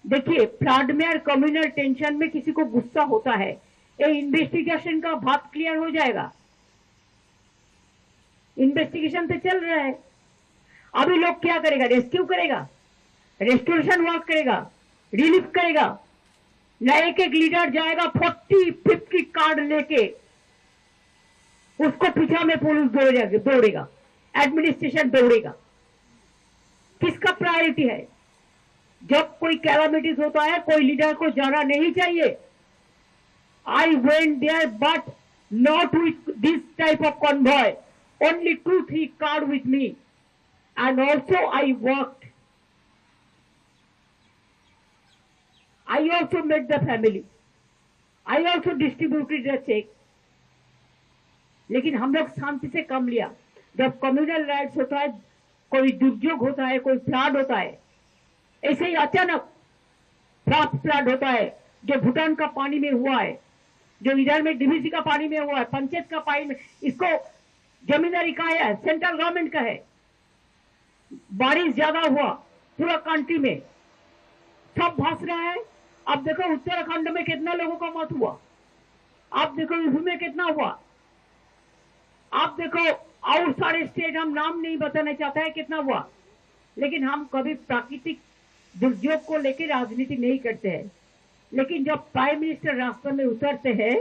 देखिए, फ्लड में और कम्युनल टेंशन में किसी को गुस्सा होता है, ये इन्वेस्टिगेशन का बात क्लियर हो जाएगा। इन्वेस्टिगेशन तो चल रहा है। अभी लोग क्या करेगा? रेस्क्यू करेगा, रेस्टोरेशन वर्क करेगा, रिलीफ करेगा, न एक एक लीडर जाएगा 40-50 कार्ड लेके, उसको पीछा में पुलिस दौड़ेगा, एडमिनिस्ट्रेशन दौड़ेगा। किसका प्रायोरिटी है? जब कोई कैलामिटीज होता है, कोई लीडर को जाना नहीं चाहिए। I went there but not with this type of convoy, only 2-3 cars with me, and also I worked. I also met the family. I also distributed the check. लेकिन हम लोग शांति से काम लिया। जब कम्युनल राइट्स होता है, कोई दुर्योग होता है, कोई फ्लड होता है, ऐसे ही अचानक फ्लड होता है, जो भूटान का पानी में हुआ है, जो इधर में डीवीसी का पानी में हुआ है, पंचायत का पानी में, इसको जमींदारी का है, सेंट्रल गवर्नमेंट का है। बारिश ज्यादा हुआ पूरा कंट्री में, सब भास रहा है। अब देखो उत्तराखंड में कितना लोगों का मौत हुआ, आप देखो यूपी में कितना हुआ, आप देखो और सारे स्टेट, हम नाम नहीं बताना चाहते हैं कितना हुआ। लेकिन हम कभी प्राकृतिक दुर्योग को लेकर राजनीति नहीं करते हैं। लेकिन जब प्राइम मिनिस्टर रास्ते में उतरते हैं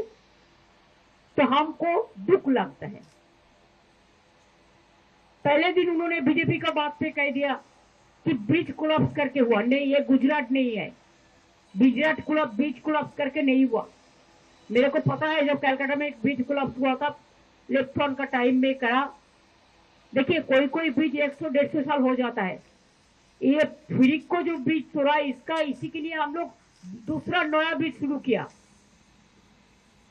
तो हमको दुख लगता है। पहले दिन उन्होंने बीजेपी का बात पे कह दिया कि ब्रिज कोलैप्स करके हुआ। नहीं, ये गुजरात नहीं है, गुजरात ब्रिज कोलैप्स करके नहीं हुआ। मेरे को पता है, जब कलकत्ता में एक ब्रिज कोलैप्स हुआ था, इलेक्ट्रॉन का टाइम में करा। देखिए, कोई कोई ब्रिज 100-150 साल हो जाता है। ये फिरिक को जो ब्रिज तोड़ा, इसका इसी के लिए हम लोग दूसरा नया ब्रिज शुरू किया।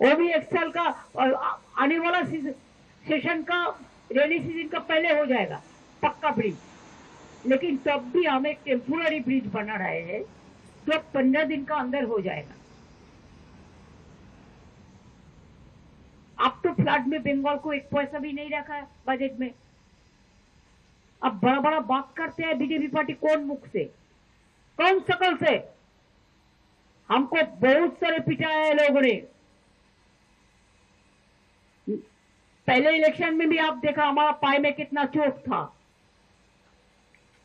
वो भी 1 साल का, और आने वाला सेशन का, रेनी सीजन का पहले हो जाएगा पक्का ब्रिज। लेकिन तब भी हम एक टेम्पोररी ब्रिज बना रहे हैं जो 15 दिन का अंदर हो जाएगा। अब तो फ्लड में बंगाल को 1 पैसा भी नहीं रखा है बजट में। अब बड़ा बड़ा बात करते हैं बीजेपी पार्टी, कौन मुख से, कौन शकल से? हमको बहुत सारे पिटाया है लोगों ने। पहले इलेक्शन में भी आप देखा हमारा पाए में कितना चोट था,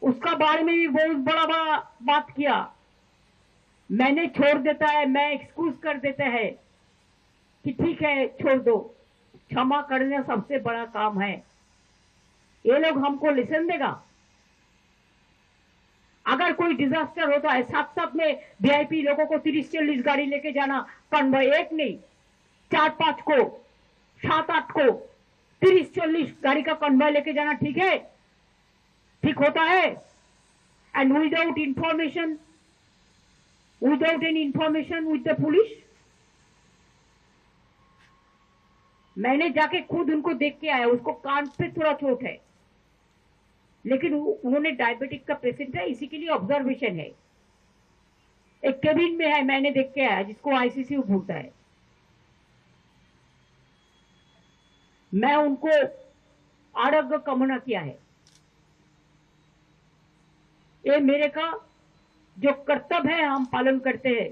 उसका बारे में भी बहुत बड़ा बड़ा बात किया। मैंने छोड़ देता है, मैं एक्सक्यूज कर देता है कि ठीक है छोड़ दो, क्षमा करना सबसे बड़ा काम है। ये लोग हमको लिसन देगा? अगर कोई डिजास्टर होता है, साथ साथ में वीआईपी लोगों को 30-40 गाड़ी लेके जाना, कन्वॉय, एक नहीं 4-5 को, 7-8 को 30-40 गाड़ी का कन्वॉय लेके जाना ठीक है? ठीक होता है? And without information, without any information with the police. मैंने जाके खुद उनको देख के आया, उसको कान पे थोड़ा चोट है, लेकिन उन्होंने डायबिटिक का पेशेंट है, इसी के लिए ऑब्जर्वेशन है, एक केबिन में है, मैंने देख के आया, जिसको आईसीयू बोलता है। मैं उनको आरोग्य कामना किया है। ये मेरे का जो कर्तव्य है हम पालन करते हैं।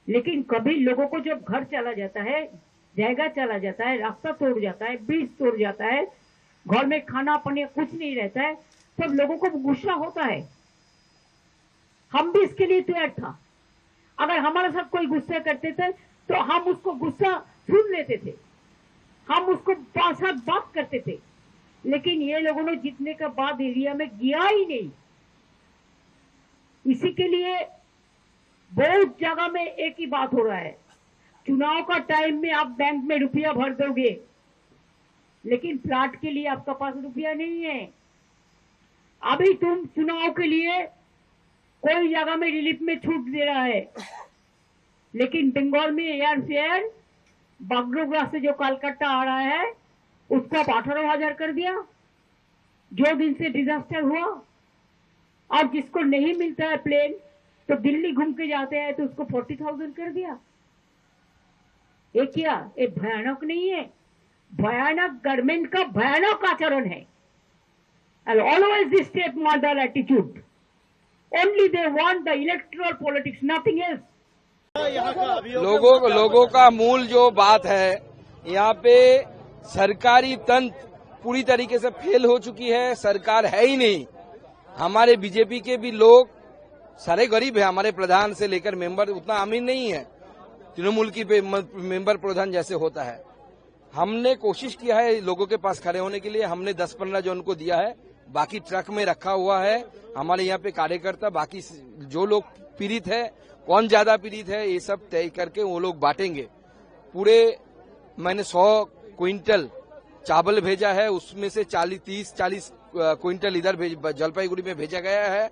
लेकिन कभी लोगों को जब घर चला जाता है, जगह चला जाता है, रास्ता तोड़ जाता है, ब्रिज तोड़ जाता है, घर में खाना पानी कुछ नहीं रहता है, तब तो लोगों को गुस्सा होता है। हम भी इसके लिए तैयार था। अगर हमारे साथ कोई गुस्सा करते थे तो हम उसको गुस्सा सुन लेते थे, हम उसको साथ बात करते थे। लेकिन ये लोगों ने जीतने के बाद एरिया में गया ही नहीं। इसी के लिए बहुत जगह में एक ही बात हो रहा है, चुनाव का टाइम में आप बैंक में रुपया भर दोगे, लेकिन फ्लैट के लिए आपका पास रुपया नहीं है। अभी तुम चुनाव के लिए कोई जगह में रिलीफ में छूट दे रहा है, लेकिन बंगाल में एयर फेयर बागडोगरा से जो कलकत्ता आ रहा है उसको आप 18,000 कर दिया जो दिन से डिजास्टर हुआ। और जिसको नहीं मिलता है प्लेन, तो दिल्ली घूम के जाते हैं, तो उसको 40,000 कर दिया। ये क्या? ये भयानक नहीं है? भयानक गवर्नमेंट का भयानक आचरण है। Always this state model attitude. Only they want the electoral politics, nothing else. लोगों का मूल जो बात है, यहाँ पे सरकारी तंत्र पूरी तरीके से फेल हो चुकी है, सरकार है ही नहीं। हमारे बीजेपी के भी लोग सारे गरीब है, हमारे प्रधान से लेकर मेंबर उतना अमीर नहीं है, तृणमूल की मेंबर प्रधान जैसे होता है। हमने कोशिश किया है लोगों के पास खड़े होने के लिए, हमने 10-15 जो उनको दिया है, बाकी ट्रक में रखा हुआ है। हमारे यहाँ पे कार्यकर्ता बाकी जो लोग पीड़ित है, कौन ज्यादा पीड़ित है, ये सब तय करके वो लोग बांटेंगे। पूरे मैंने 100 क्विंटल चावल भेजा है, उसमें से 30-40 क्विंटल इधर जलपाईगुड़ी में भेजा गया है।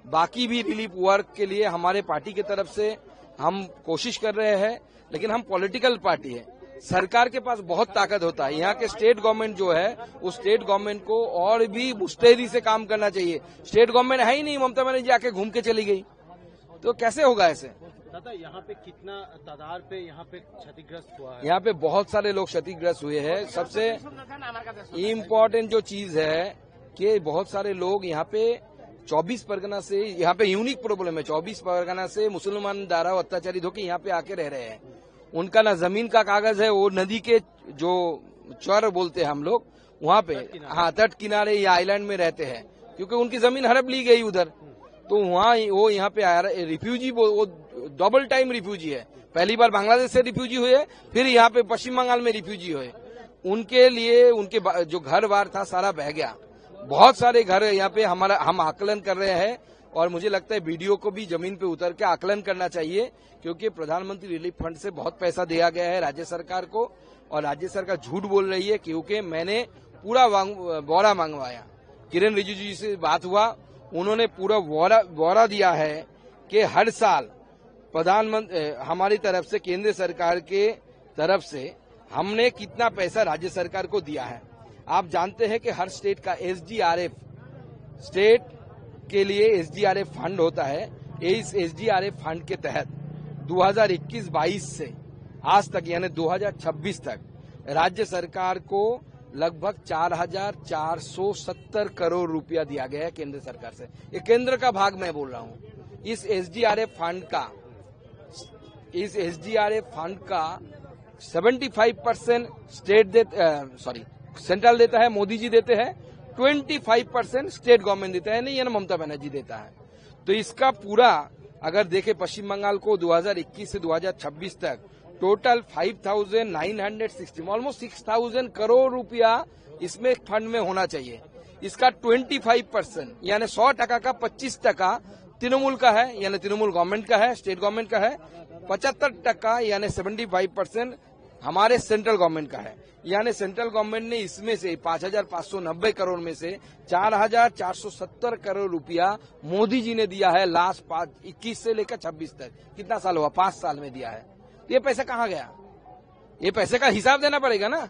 बाकी भी रिलीफ वर्क के लिए हमारे पार्टी की तरफ से हम कोशिश कर रहे हैं, लेकिन हम पॉलिटिकल पार्टी है, सरकार के पास बहुत ताकत होता है। यहाँ के स्टेट गवर्नमेंट जो है, उस स्टेट गवर्नमेंट को और भी मुस्तैदी से काम करना चाहिए। स्टेट गवर्नमेंट है ही नहीं, ममता बनर्जी आके घूम के चली गई, तो कैसे होगा ऐसे? दादा, यहाँ पे कितना तादाद पे यहाँ पे क्षतिग्रस्त हुआ है? यहाँ पे बहुत सारे लोग क्षतिग्रस्त हुए हैं। सबसे इम्पोर्टेंट जो चीज है कि बहुत सारे लोग यहाँ पे 24 परगना से, यहाँ पे यूनिक प्रॉब्लम है, 24 परगना से मुसलमान द्वारा अत्याचारित होकर यहाँ पे आके रह रहे हैं। उनका ना जमीन का कागज है, वो नदी के जो चौर बोलते हैं हम लोग, वहाँ पे तट किनारे या आइलैंड में रहते हैं, क्योंकि उनकी जमीन हड़प ली गई उधर। तो वहाँ वो यहाँ पे आया रिफ्यूजी, वो डबल टाइम रिफ्यूजी है। पहली बार बांग्लादेश से रिफ्यूजी हुए, फिर यहाँ पे पश्चिम बंगाल में रिफ्यूजी हुए। उनके लिए उनके जो घर बार था सारा बह गया। बहुत सारे घर यहाँ पे हम आकलन कर रहे हैं, और मुझे लगता है वीडियो को भी जमीन पे उतर के आकलन करना चाहिए, क्योंकि प्रधानमंत्री रिलीफ फंड से बहुत पैसा दिया गया है राज्य सरकार को, और राज्य सरकार झूठ बोल रही है, क्योंकि मैंने पूरा ब्यौरा मंगवाया। किरण रिजिजू जी से बात हुआ, उन्होंने पूरा ब्यौरा दिया है कि हर साल प्रधानमंत्री हमारी तरफ से, केंद्र सरकार के तरफ से हमने कितना पैसा राज्य सरकार को दिया है। आप जानते हैं कि हर स्टेट का SDRF, स्टेट के लिए SDRF फंड होता है। इस SDRF फंड के तहत 2021-22 से आज तक यानी 2026 तक राज्य सरकार को लगभग 4,470 करोड़ रुपया दिया गया है केंद्र सरकार से। ये केंद्र का भाग मैं बोल रहा हूँ। इस SDRF फंड का 75% सेंट्रल देता है, मोदी जी देते हैं, 25% स्टेट गवर्नमेंट देता है, नहीं ये ना ममता बनर्जी देता है। तो इसका पूरा अगर देखे पश्चिम बंगाल को 2021 से 2026 तक टोटल 5,960 ऑलमोस्ट 6,000 करोड़ रुपया इसमें फंड में होना चाहिए। इसका 25% यानी 100% का 25% तृणमूल का है, यानी तृणमूल गवर्नमेंट का है, स्टेट गवर्नमेंट का है। 75% यानी 75% हमारे सेंट्रल गवर्नमेंट का है। यानी सेंट्रल गवर्नमेंट ने इसमें से 5,590 करोड़ में से 4,470 करोड़ रुपया मोदी जी ने दिया है लास्ट 21 से लेकर 26 तक। कितना साल हुआ? 5 साल में दिया है। ये पैसा कहाँ गया? ये पैसे का हिसाब देना पड़ेगा ना।